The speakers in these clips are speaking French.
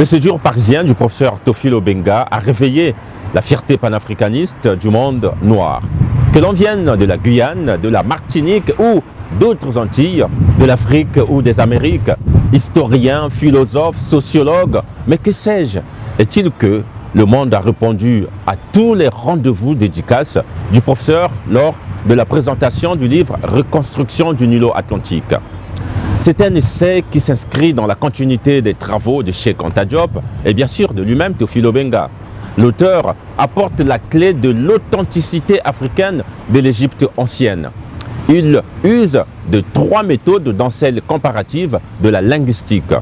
Le séjour parisien du professeur Théophile Obenga a réveillé la fierté panafricaniste du monde noir. Que l'on vienne de la Guyane, de la Martinique ou d'autres Antilles, de l'Afrique ou des Amériques, historiens, philosophes, sociologues, mais que sais-je, est-il que le monde a répondu à tous les rendez-vous dédicaces du professeur lors de la présentation du livre « Reconstruction du Nilo Atlantique ». C'est un essai qui s'inscrit dans la continuité des travaux de Cheikh Anta Diop et bien sûr de lui-même Théophile Obenga. L'auteur apporte la clé de l'authenticité africaine de l'Égypte ancienne. Il use de 3 méthodes dans celle comparative de la linguistique.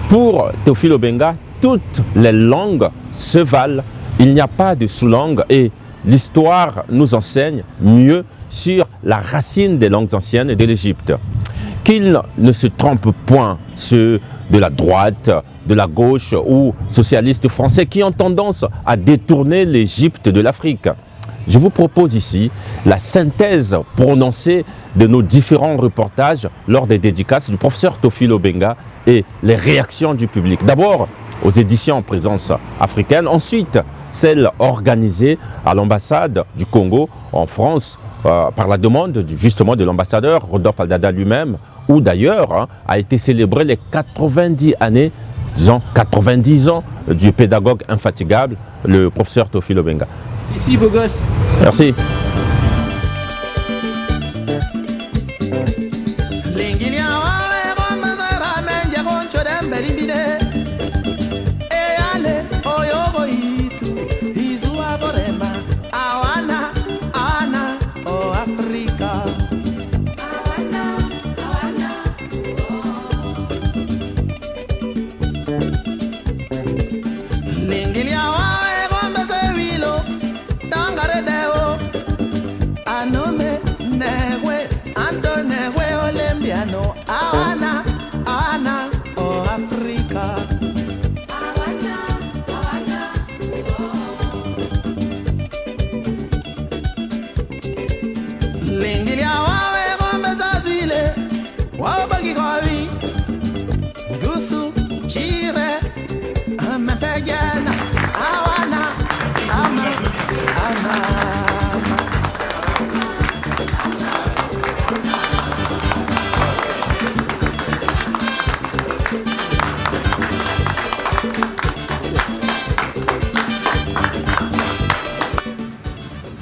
Pour Théophile Obenga, toutes les langues se valent, il n'y a pas de sous-langue et l'histoire nous enseigne mieux sur la racine des langues anciennes de l'Égypte. Qu'ils ne se trompent point, ceux de la droite, de la gauche ou socialistes français qui ont tendance à détourner l'Égypte de l'Afrique. Je vous propose ici la synthèse prononcée de nos différents reportages lors des dédicaces du professeur Théophile Obenga et les réactions du public. D'abord aux éditions Présence africaine, ensuite celles organisées à l'ambassade du Congo en France par la demande justement de l'ambassadeur Rodolphe Aldada lui-même, où d'ailleurs a été célébré les 90 ans du pédagogue infatigable, le professeur Théophile Obenga. Si, beau gosse. Merci.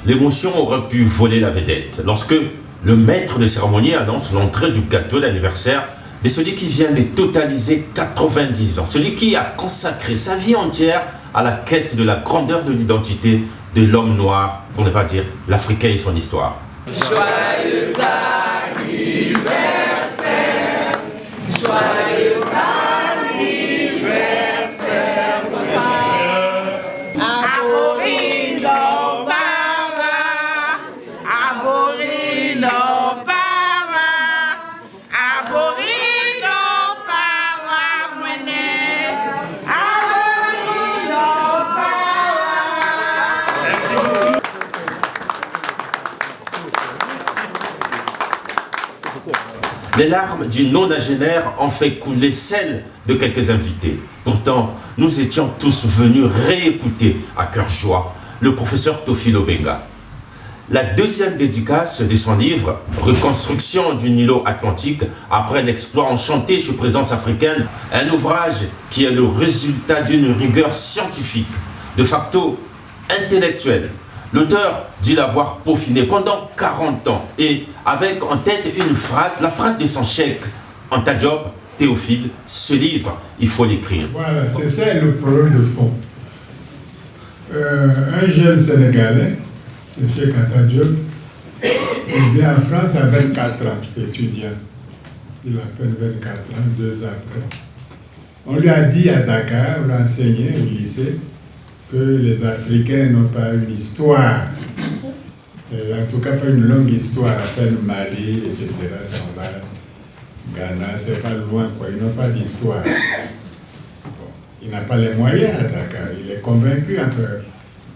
L'émotion aurait pu voler la vedette lorsque le maître de cérémonie annonce l'entrée du gâteau d'anniversaire de celui qui vient de totaliser 90 ans, celui qui a consacré sa vie entière à la quête de la grandeur de l'identité de l'homme noir, pour ne pas dire l'Africain et son histoire. Joyeux anniversaire, joyeux anniversaire, Aborino para, Aborino para, Aborino para, Mwene, Aborino para. Les larmes du nonagénaire ont fait couler celles de quelques invités. Pourtant, nous étions tous venus réécouter à cœur joie le professeur Théophile Obenga. La deuxième dédicace de son livre « Reconstruction du Nilo Atlantique après l'exploit enchanté chez Présence africaine », un ouvrage qui est le résultat d'une rigueur scientifique, de facto intellectuelle. L'auteur dit l'avoir peaufiné pendant 40 ans et avec en tête une phrase, la phrase de son cheikh Anta Diop, Théophile, ce livre, il faut l'écrire. Voilà, c'est ça le problème de fond. Un jeune Sénégalais, c'est Cheikh Anta Diop, il vient en France à 24 ans, étudiant. Il a à peine 24 ans, 2 ans après. On lui a dit à Dakar, on l'a enseigné au lycée, que les Africains n'ont pas une histoire, en tout cas pas une longue histoire, à peine Mali, etc., sont là, Ghana, c'est pas loin, quoi. Ils n'ont pas d'histoire. Bon, il n'a pas les moyens à Dakar, il est convaincu, enfin,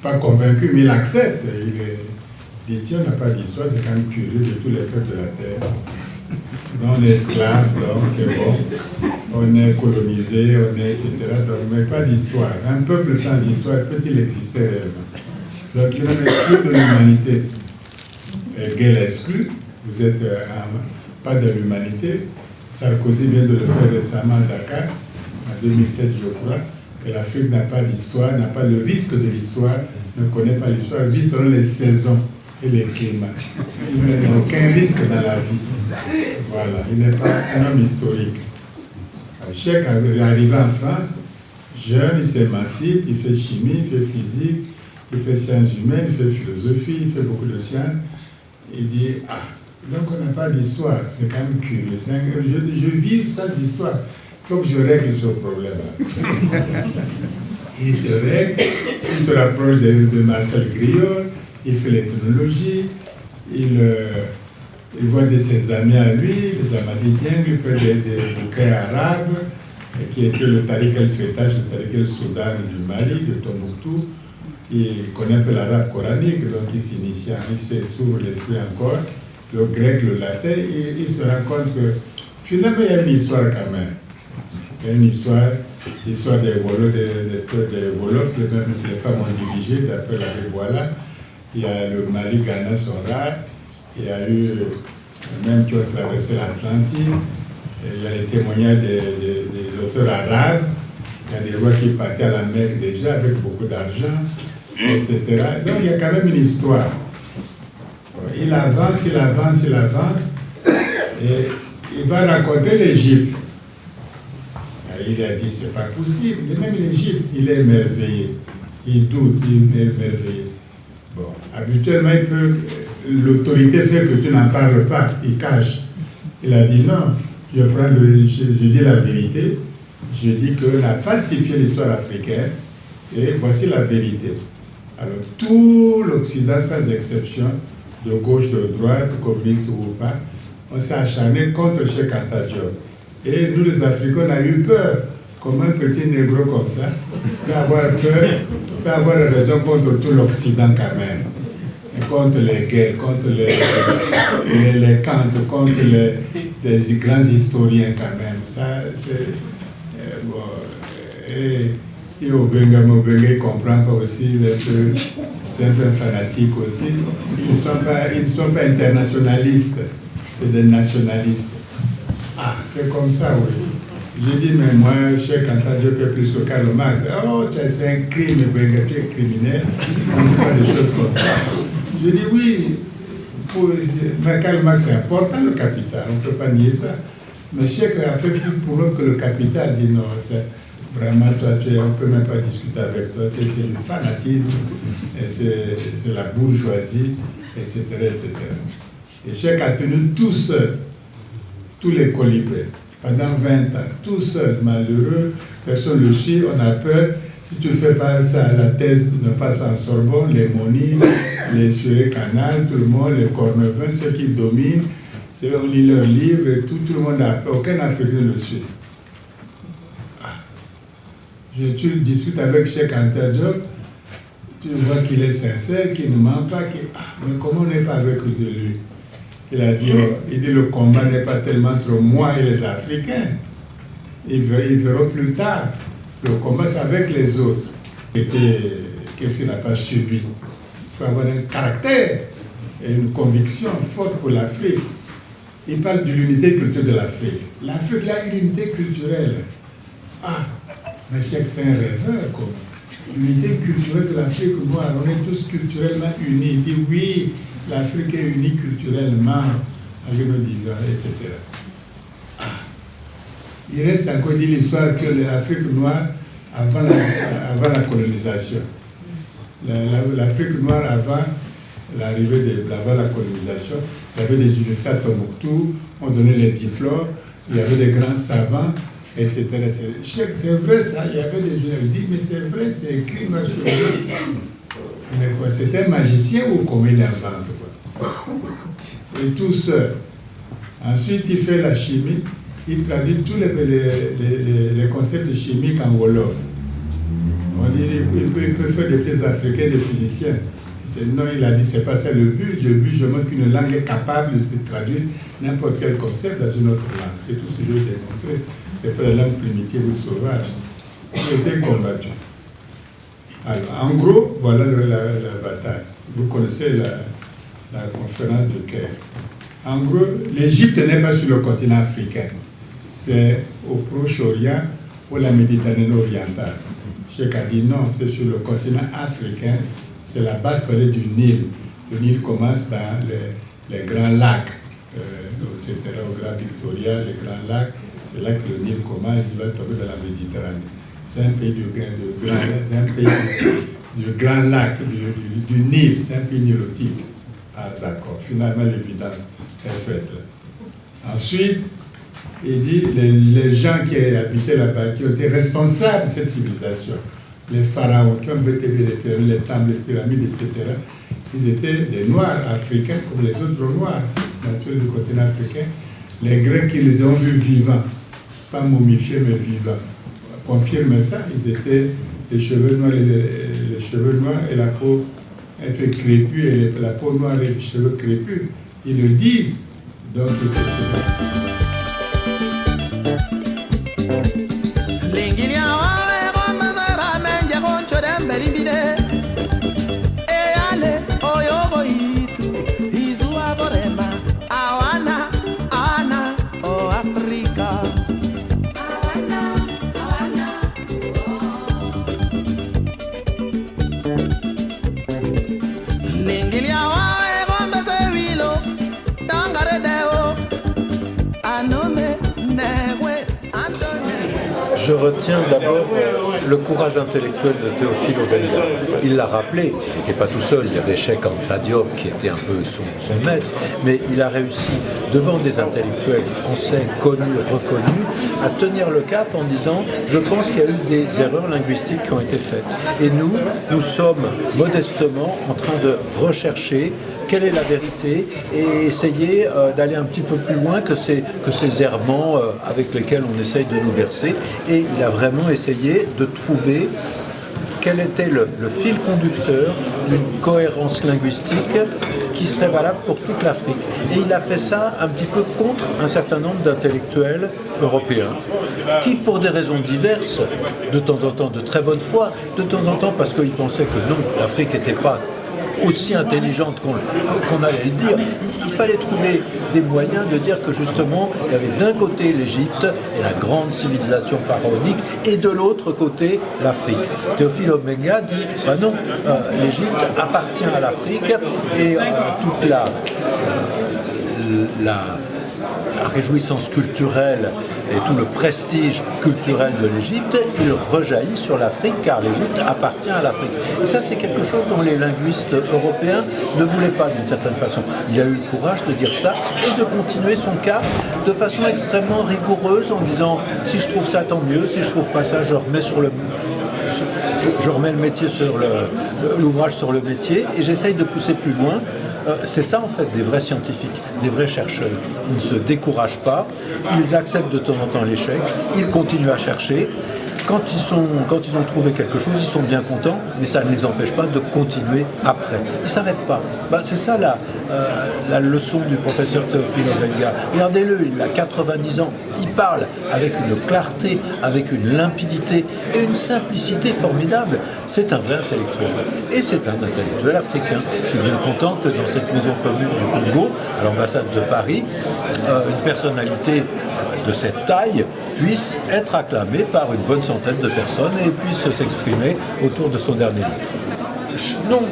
pas convaincu, mais il accepte. Il dit, tiens, on n'a pas d'histoire, c'est quand même curieux de tous les peuples de la terre. Donc on est esclave, donc c'est bon. On est colonisé, on est etc. Donc, mais pas d'histoire. Un peuple sans histoire, peut-il exister réellement? Donc il en exclut de l'humanité. Guerre exclu, vous êtes pas de l'humanité. Sarkozy vient de le faire récemment à Dakar, en 2007 je crois, que l'Afrique n'a pas d'histoire, n'a pas le risque de l'histoire, ne connaît pas l'histoire, vit selon les saisons et les climats. Il n'a aucun risque dans la vie. Voilà, il n'est pas un homme historique. Cheikh est arrivé en France, jeune, il s'émancipe, il fait chimie, il fait physique, il fait sciences humaines, il fait philosophie, il fait beaucoup de sciences. Il dit, ah, donc on n'a pas d'histoire, c'est quand même curieux. Je vis sans histoire, il faut que je règle ce problème-là. Il se règle, il se rapproche de Marcel Griol, il fait l'ethnologie, il voit de ses amis à lui, les Ahmadidiens, il fait des bouquins arabes, qui étaient le Tariq el-Fetash, le Tariq el-Soudan du Mali, de Tombouctou. Il connaît un peu l'arabe coranique, donc il s'initie, il s'ouvre l'esprit encore, le grec, le latin, et il se rend compte que finalement il y a une histoire quand même. Il y a une histoire, l'histoire des Wolofs, que même les femmes ont dirigé, d'après la Voilà. Il y a le Mali, Ghana, sont rares. Il y a eu même qui ont traversé l'Atlantique. Il y a les témoignages des auteurs arabes. Il y a des rois qui partaient à la Mecque déjà avec beaucoup d'argent, etc. Donc il y a quand même une histoire. Il avance, et il va raconter l'Égypte. Il a dit, c'est pas possible. Et même l'Égypte, il est émerveillé. Il doute, il est émerveillé. Bon, habituellement, l'autorité fait que tu n'en parles pas, il cache. Il a dit non, je dis la vérité, je dis qu'on a falsifié l'histoire africaine et voici la vérité. Alors tout l'Occident, sans exception, de gauche, de droite, communiste ou pas, on s'est acharné contre Cheikh Anta Diop. Et nous les Africains, on a eu peur. Comment un petit négro comme ça peut avoir peur, peut avoir raison contre tout l'Occident quand même. Et contre les guerres, contre les Kant, contre les grands historiens quand même. Ça, c'est... bon, et Obenga, il ne comprend pas aussi, c'est un peu fanatique aussi. Ils ne sont pas internationalistes, c'est des nationalistes. Ah, c'est comme ça, oui. J'ai dit, mais moi, Cheikh Anta Diop est plus sur Karl Marx. Oh, c'est un crime, Obenga, tu es criminel. On ne dit pas des choses comme ça. Je dis oui, mais Karl Marx c'est important le capital, on ne peut pas nier ça. Mais Cheikh a fait plus pour eux que le capital, dit non, vraiment toi on ne peut même pas discuter avec toi, c'est le fanatisme, c'est la bourgeoisie, etc., etc. Et Cheikh a tenu tout seul, tous les colibés, pendant 20 ans, tout seul, malheureux, personne ne le suit, on a peur. Si tu fais pas ça, la thèse ne passe pas en Sorbonne, les Moni, les Suré Canal, tout le monde, les Cornevin, ceux qui dominent, on lit leurs livres et tout le monde a peur, aucun Africain ne le suit. Ah. Tu discutes avec Cheikh Anta Diop, tu vois qu'il est sincère, qu'il ne ment pas, mais comment on n'est pas avec lui? Il a dit, le combat n'est pas tellement entre moi et les Africains. Ils verront plus tard. Le combat, c'est avec les autres. Qu'est-ce qu'il n'a pas subi? Il faut avoir un caractère et une conviction forte pour l'Afrique. Il parle de l'unité culturelle de l'Afrique. L'Afrique, il a une unité culturelle. Ah, mais c'est un rêveur, quoi. L'unité culturelle de l'Afrique, moi, on est tous culturellement unis. Il dit oui, l'Afrique est unie culturellement, avec nos divers, etc. Il reste encore dit l'histoire que l'Afrique noire, avant la colonisation, l'Afrique noire avant l'arrivée avant la colonisation, il y avait des universités à Tombouctou, on donnait les diplômes, il y avait des grands savants, etc. C'est vrai ça, il y avait des universités, il dit mais c'est vrai, c'est écrit sur le... Mais quoi, c'est un magicien ou comment il invente quoi? Et tout seul. Ensuite, il fait la chimie. Il traduit tous les concepts chimiques en Wolof. On dit qu'il peut faire des petits Africains, des physiciens. Non, il a dit, c'est pas ça le but. Le but, je montre qu'une langue est capable de traduire n'importe quel concept dans une autre langue. C'est tout ce que je veux démontrer. C'est pas la langue primitive ou sauvage. Il était combattu. Alors, en gros, voilà la bataille. Vous connaissez la conférence de Caire. En gros, l'Égypte n'est pas sur le continent africain. C'est au Proche-Orient ou la Méditerranée orientale. Cheikh a dit non, c'est sur le continent africain. C'est la basse vallée du Nil. Le Nil commence dans les grands lacs, etc. Au Grand Victoria, les grands lacs. C'est là que le Nil commence, il va tomber dans la Méditerranée. C'est un pays du grand lac, du Nil, c'est un pays nilotique. Ah d'accord, finalement l'évidence est faite là. Ensuite, il dit les gens qui habitaient là-bas, qui ont été responsables de cette civilisation, les pharaons qui ont bâti les temples, les pyramides, etc., ils étaient des Noirs africains comme les autres Noirs, naturels du continent africain. Les Grecs qui les ont vus vivants, pas momifiés mais vivants, confirment ça, ils étaient les cheveux noirs, les cheveux noirs et la peau un peu crépue, et la peau noire et les cheveux crépus. Ils le disent, donc il Je retiens d'abord le courage intellectuel de Théophile Obenga. Il l'a rappelé, il n'était pas tout seul, il y avait Cheikh Anta Diop qui était un peu son maître, mais il a réussi, devant des intellectuels français connus, reconnus, à tenir le cap en disant « je pense qu'il y a eu des erreurs linguistiques qui ont été faites ». Et nous sommes modestement en train de rechercher quelle est la vérité et essayer d'aller un petit peu plus loin que ces errements avec lesquels on essaye de nous bercer. Et il a vraiment essayé de trouver quel était le fil conducteur d'une cohérence linguistique qui serait valable pour toute l'Afrique. Et il a fait ça un petit peu contre un certain nombre d'intellectuels européens qui, pour des raisons diverses, de temps en temps de très bonne foi, de temps en temps parce qu'ils pensaient que non, l'Afrique n'était pas aussi intelligente qu'on allait le dire, il fallait trouver des moyens de dire que justement il y avait d'un côté l'Égypte et la grande civilisation pharaonique et de l'autre côté l'Afrique. Théophile Obenga dit non, l'Égypte appartient à l'Afrique et toute la réjouissance culturelle et tout le prestige culturel de l'Égypte, il rejaillit sur l'Afrique car l'Égypte appartient à l'Afrique. Et ça, c'est quelque chose dont les linguistes européens ne voulaient pas d'une certaine façon. Il a eu le courage de dire ça et de continuer son cas de façon extrêmement rigoureuse en disant si je trouve ça, tant mieux, si je trouve pas ça, je remets le métier sur l'ouvrage sur le métier et j'essaye de pousser plus loin. C'est ça en fait des vrais scientifiques, des vrais chercheurs. Ils ne se découragent pas, ils acceptent de temps en temps l'échec, ils continuent à chercher. Quand ils ont trouvé quelque chose, ils sont bien contents, mais ça ne les empêche pas de continuer après. Ils ne s'arrêtent pas. C'est ça la leçon du professeur Théophile Obenga. Regardez-le, il a 90 ans, il parle avec une clarté, avec une limpidité et une simplicité formidable. C'est un vrai intellectuel. Et c'est un intellectuel africain. Je suis bien content que dans cette maison commune du Congo, à l'ambassade de Paris, une personnalité de cette taille puisse être acclamé par une bonne centaine de personnes et puisse s'exprimer autour de son dernier livre. Non,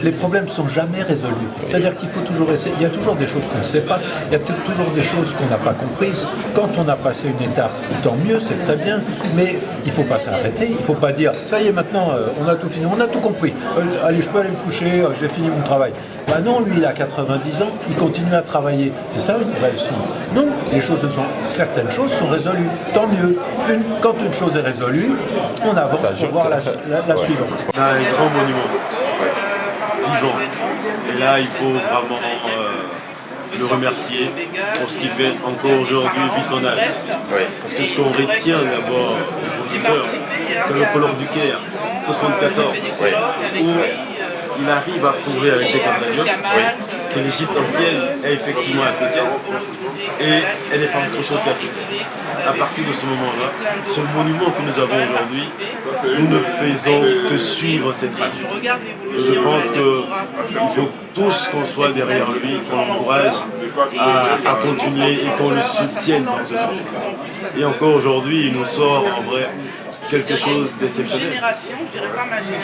les problèmes ne sont jamais résolus. C'est-à-dire qu'il faut toujours essayer. Il y a toujours des choses qu'on ne sait pas, il y a toujours des choses qu'on n'a pas comprises. Quand on a passé une étape, tant mieux, c'est très bien, mais il ne faut pas s'arrêter, il ne faut pas dire « ça y est, maintenant, on a tout fini, on a tout compris, allez, je peux aller me coucher, j'ai fini mon travail ». Non, lui, il a 90 ans, il continue à travailler. C'est ça une vraie leçon. Non, certaines choses sont résolues, tant mieux. Quand une chose est résolue, on avance pour voir la suivante. On a un grand monument vivant. Et là, il faut vraiment le remercier pour ce qu'il fait encore aujourd'hui, vu son âge. Parce que ce qu'on retient d'abord du professeur, c'est le colloque du Caire, 74, où il arrive à prouver avec Cheikh Anta Diop que l'Égypte ancienne est effectivement africaine et elle n'est pas autre chose qu'africaine. À partir de ce moment-là, ce monument que nous avons aujourd'hui, nous ne faisons que suivre ses traces. Je pense qu'il faut tous qu'on soit derrière lui, qu'on l'encourage à continuer et qu'on le soutienne dans ce sens. Et encore aujourd'hui, il nous sort en vrai quelque chose d'exceptionnel.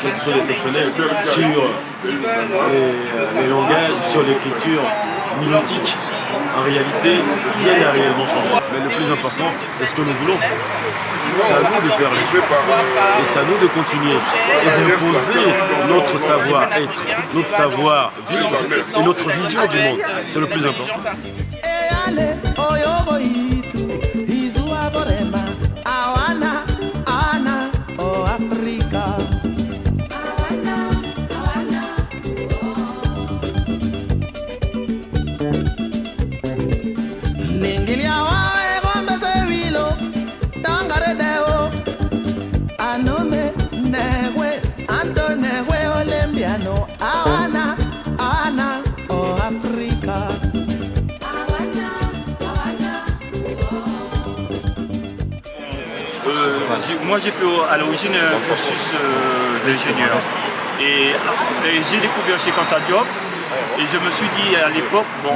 Quelque chose d'exceptionnel sur les langages, sur l'écriture nilotique. En réalité, rien n'a réellement changé. Mais le plus important, c'est ce que nous voulons. C'est à nous de faire les choses. Et c'est à nous de continuer et d'imposer notre savoir-être, notre savoir-vivre et notre vision du monde. C'est le plus important. Moi j'ai fait à l'origine un cursus d'ingénieur et j'ai découvert Cheikh Anta Diop et je me suis dit à l'époque, bon,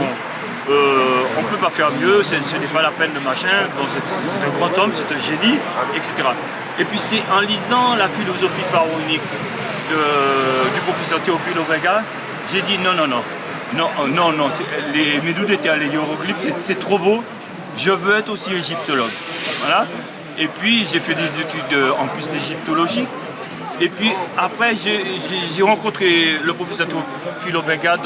on ne peut pas faire mieux, ce n'est pas la peine de machin, bon, c'est un grand homme, c'est un génie, etc. Et puis c'est en lisant la philosophie pharaonique du professeur Théophile Obenga, j'ai dit non, les Médoudes étaient les hiéroglyphes, c'est trop beau, je veux être aussi égyptologue. Voilà. Et puis j'ai fait des études en plus d'égyptologie. Et puis après j'ai rencontré le professeur Théophile Obenga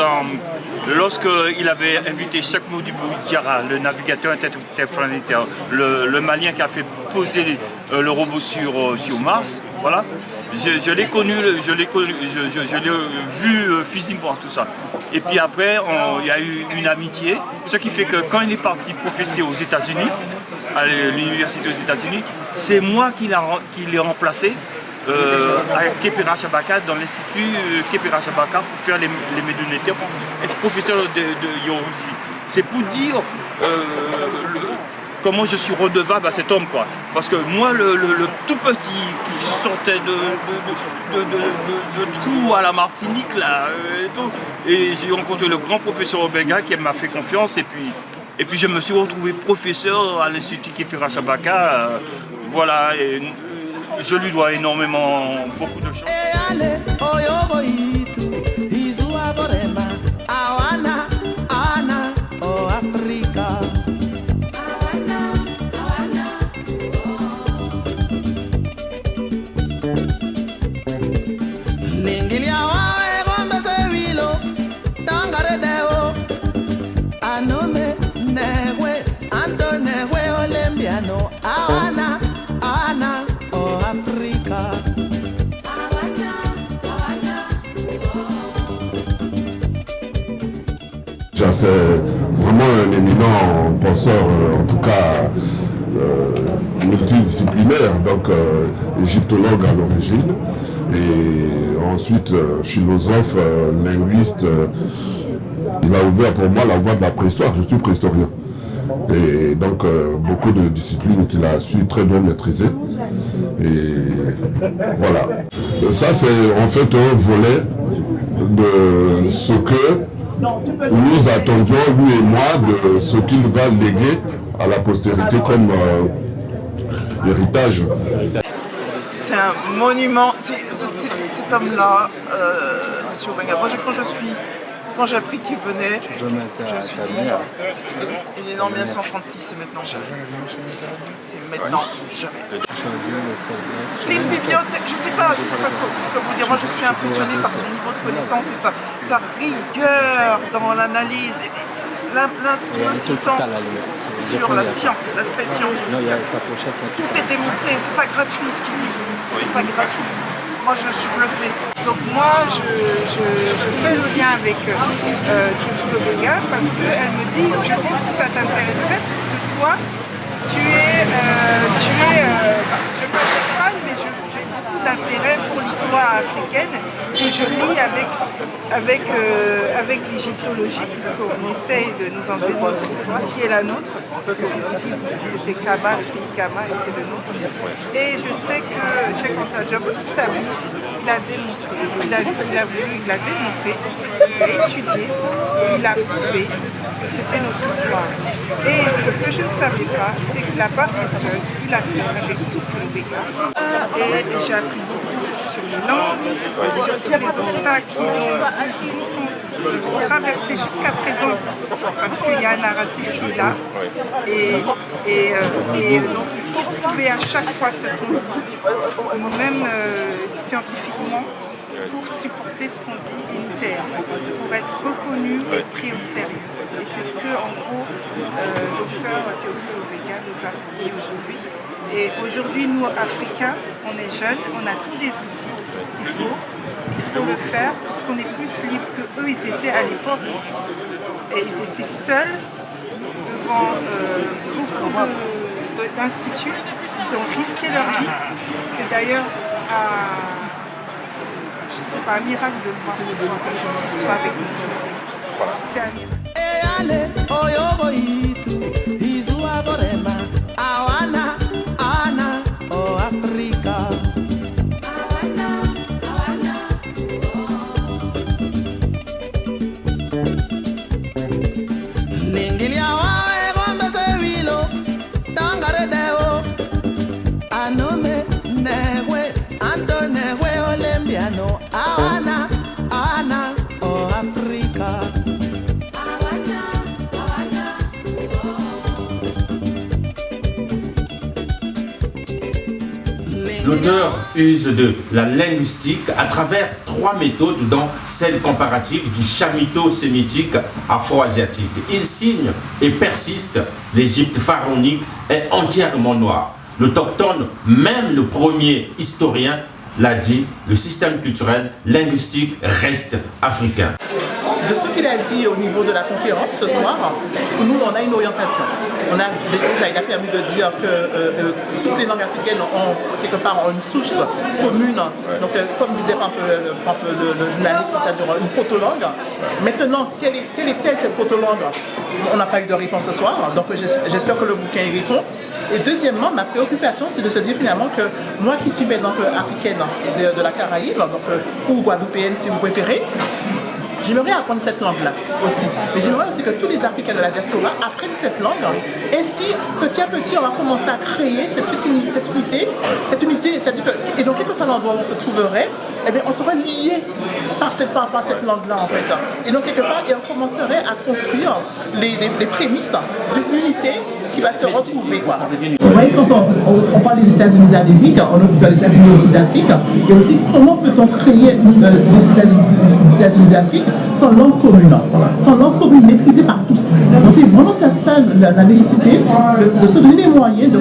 lorsqu'il avait invité Cheikh Modibo Diarra, le navigateur interplanétaire, le Malien qui a fait poser le robot sur Mars. Voilà. Je l'ai connu, je l'ai vu physiquement, tout ça. Et puis après, il y a eu une amitié, ce qui fait que quand il est parti professer aux États-Unis, à l'université aux États-Unis, c'est moi qui l'ai remplacé à Kepira Shabaka, dans l'institut Kepira Shabaka, pour faire les médonnétaires, pour être professeur de hiérographie. C'est pour dire comment je suis redevable à cet homme, quoi. Parce que moi, le tout petit qui sortait de trous à la Martinique, là, et j'ai rencontré le grand professeur Obenga qui m'a fait confiance, et puis je me suis retrouvé professeur à l'Institut Kepira Shabaka, voilà, et je lui dois énormément, beaucoup de choses. C'est vraiment un éminent penseur, en tout cas multidisciplinaire, donc égyptologue à l'origine, et ensuite philosophe, linguiste. Il a ouvert pour moi la voie de la préhistoire, je suis préhistorien. Et donc beaucoup de disciplines qu'il a su très bien maîtriser. Et voilà. Ça c'est en fait un volet de ce que nous attendions, lui et moi, de ce qu'il va léguer à la postérité comme héritage. C'est un monument, cet homme-là, M. Obenga. Moi, quand j'ai appris qu'il venait, je me suis dit, il est né en 1936, c'est maintenant. C'est maintenant, jamais. C'est une bibliothèque, je sais pas quoi vous dire. Moi, je suis impressionné par son niveau de connaissance et sa rigueur dans l'analyse, son insistance sur la science, l'aspect scientifique. Tout est démontré, c'est pas gratuit ce qu'il dit, c'est pas gratuit. Moi, je suis bluffée. Donc moi, je fais le lien avec Théophile Obenga parce qu'elle me dit, je pense que ça t'intéresserait puisque toi, tu es je ne peux pas être fan, mais j'ai beaucoup d'intérêt pour l'histoire africaine je lis avec l'égyptologie, puisqu'on essaye de nous enlever de notre histoire, qui est la nôtre, parce que l'Égypte, c'était Kama, le pays Kama, et c'est le nôtre. Et je sais que Cheikh Anta Diop, toute sa vie, il a démontré, il a démontré, il a étudié, il a prouvé que c'était notre histoire. Et ce que je ne savais pas, c'est qu'il n'a pas fait seul, il a fait avec Théophile Obenga. Et j'ai appris beaucoup sur les langues, sur tous les obstacles qu'ils ont traversés jusqu'à présent, parce qu'il y a un narratif qui est là. Et donc il faut prouver à chaque fois ce qu'on dit, même scientifiquement, pour supporter ce qu'on dit, une thèse, pour être reconnu et pris au sérieux. Et c'est ce que, en gros, docteur Théophile Obenga nous a dit aujourd'hui. Et aujourd'hui, nous, Africains, on est jeunes, on a tous les outils qu'il faut. Il faut le faire, puisqu'on est plus libre qu'eux, ils étaient à l'époque. Et ils étaient seuls devant beaucoup d'instituts. Ils ont risqué leur vie. C'est d'ailleurs c'est pas un miracle de le voir ce soir, qu'il soit avec nous. C'est un miracle. L'auteur use de la linguistique à travers 3 méthodes, dont celle comparative du chamito-sémitique afro-asiatique. Il signe et persiste: l'Égypte pharaonique est entièrement noire. L'autochtone, même le premier historien l'a dit, le système culturel linguistique reste africain. De ce qu'il a dit au niveau de la conférence ce soir, nous on a une orientation. Il a permis de dire que toutes les langues africaines ont quelque part une source commune. Donc comme disait le journaliste, c'est-à-dire une proto-langue. Maintenant, quelle est-elle cette proto-langue? On n'a pas eu de réponse ce soir, donc j'espère que le bouquin y répond. Et deuxièmement, ma préoccupation, c'est de se dire finalement que moi qui suis par exemple africaine de la Caraïbe, donc, ou guadeloupéenne si vous préférez, j'aimerais apprendre cette langue-là aussi. Mais j'aimerais aussi que tous les Africains de la diaspora apprennent cette langue. Ainsi, petit à petit, on va commencer à créer cette unité. Et donc, quel que soit l'endroit où on se trouverait, eh bien, on serait lié par cette langue-là, en fait. Et donc, quelque part, on commencerait à construire les prémices d'une unité qui va se retrouver, quoi. Vous voyez, quand on parle des États-Unis d'Amérique, on ouvre les États-Unis aussi d'Afrique, et aussi comment peut-on créer les États-Unis d'Afrique sans langue commune maîtrisée par tous. Donc c'est vraiment ça la nécessité de se donner les moyens de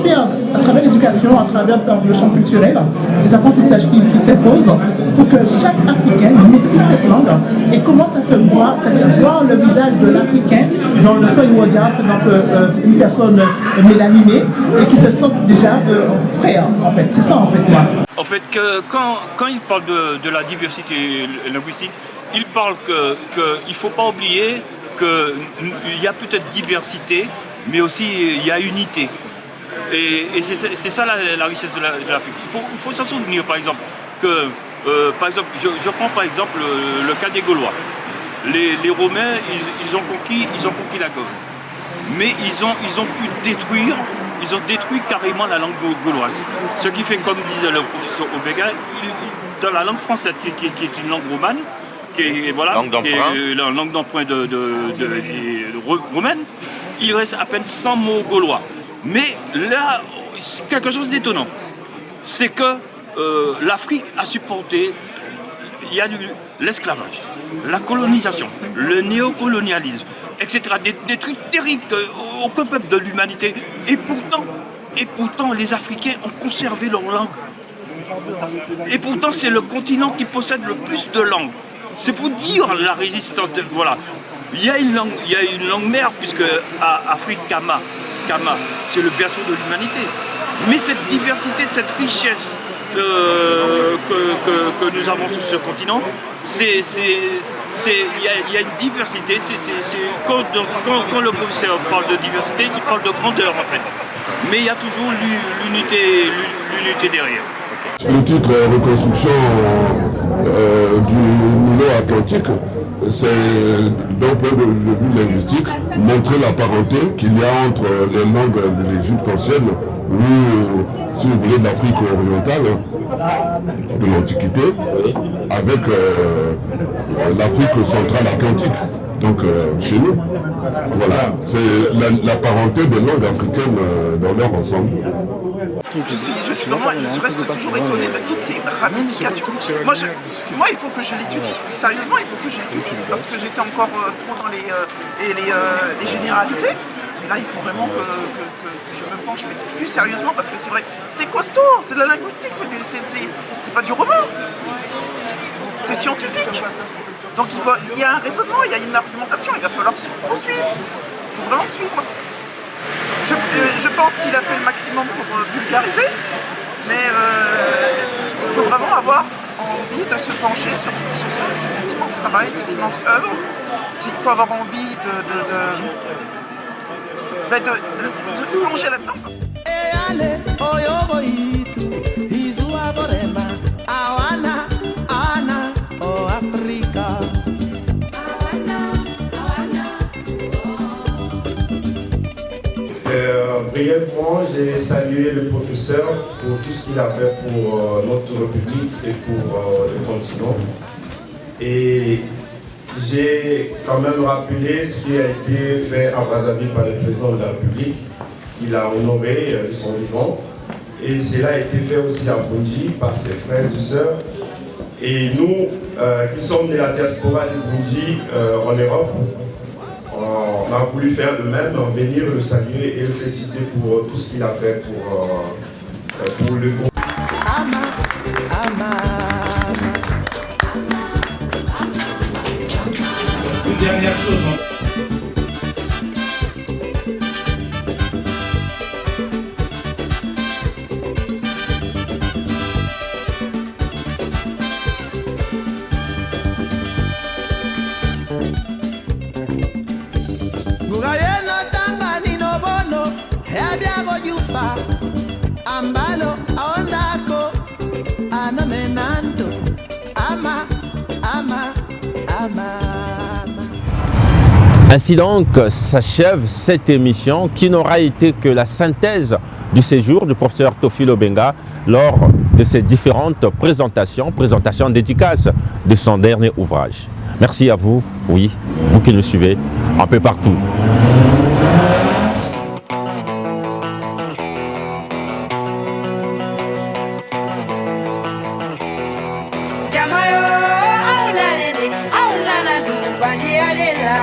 faire, à travers l'éducation, à travers le champ culturel, les apprentissages qui s'imposent pour que chaque Africain maîtrise cette langue et commence à se voir, c'est-à-dire voir le visage de l'Africain dans le cas où on regarde, par exemple, une personne mélaninée et qui se sent déjà frère, en fait. C'est ça, en fait, moi. En fait, quand il parle de la diversité linguistique, il parle qu'il ne faut pas oublier qu'il y a peut-être diversité, mais aussi il y a unité. Et c'est ça la richesse de l'Afrique. Il faut s'en souvenir, par exemple, que je prends par exemple le cas des Gaulois. Les Romains, ils ont conquis la Gaule. Mais ils ont pu détruire, ils ont détruit carrément la langue gauloise. Ce qui fait, comme disait le professeur Obenga, dans la langue française, qui est une langue romane, qui est la langue d'emprunt romaine, il reste à peine 100 mots gaulois. Mais là, c'est quelque chose d'étonnant. C'est que l'Afrique a supporté, il y a l'esclavage, la colonisation, le néocolonialisme, etc. Des trucs terribles aucun peuple de l'humanité. Et pourtant, les Africains ont conservé leur langue. Et pourtant, c'est le continent qui possède le plus de langues. C'est pour dire la résistance. Voilà. Il y a une langue mère, puisque Afrique Kama, c'est le berceau de l'humanité. Mais cette diversité, cette richesse que nous avons sur ce continent. Il y a une diversité. Quand le professeur parle de diversité, il parle de grandeur en fait. Mais il y a toujours l'unité derrière. Le titre Reconstruction du Nilo Atlantique, c'est d'un point de vue linguistique, montrer la parenté qu'il y a entre les langues de l'Égypte ancienne ou, si vous voulez, de l'Afrique orientale, de l'Antiquité, avec l'Afrique centrale atlantique. Donc chez nous, voilà, c'est la parenté des langues africaines dans leur ensemble. Je reste toujours étonné de toutes ces ramifications. Moi, il faut que je l'étudie. Sérieusement, il faut que je l'étudie parce que j'étais encore trop dans les généralités. Et là, il faut vraiment que je me penche plus sérieusement parce que c'est vrai, c'est costaud, c'est de la linguistique, c'est pas du roman, c'est scientifique. Donc il y a un raisonnement, il y a une argumentation, il va falloir suivre. Il faut vraiment suivre. Je pense qu'il a fait le maximum pour vulgariser, mais il faut vraiment avoir envie de se pencher sur cet immense travail, cette immense œuvre. Il faut avoir envie de plonger là-dedans. Brièvement, j'ai salué le professeur pour tout ce qu'il a fait pour notre République et pour le continent. Et j'ai quand même rappelé ce qui a été fait à Brazzaville par le président de la République. Il a honoré son vivant. Et cela a été fait aussi à Bunji par ses frères et sœurs. Et nous, qui sommes de la diaspora de Bunji en Europe, on a voulu faire de même, venir le saluer et le féliciter pour tout ce qu'il a fait pour le groupe. Une dernière chose. Ainsi donc s'achève cette émission qui n'aura été que la synthèse du séjour du professeur Théophile Obenga lors de ses différentes présentations dédicaces de son dernier ouvrage. Merci à vous, oui, vous qui nous suivez un peu partout. Jamayo, aulana de, aulana du, bandiadela.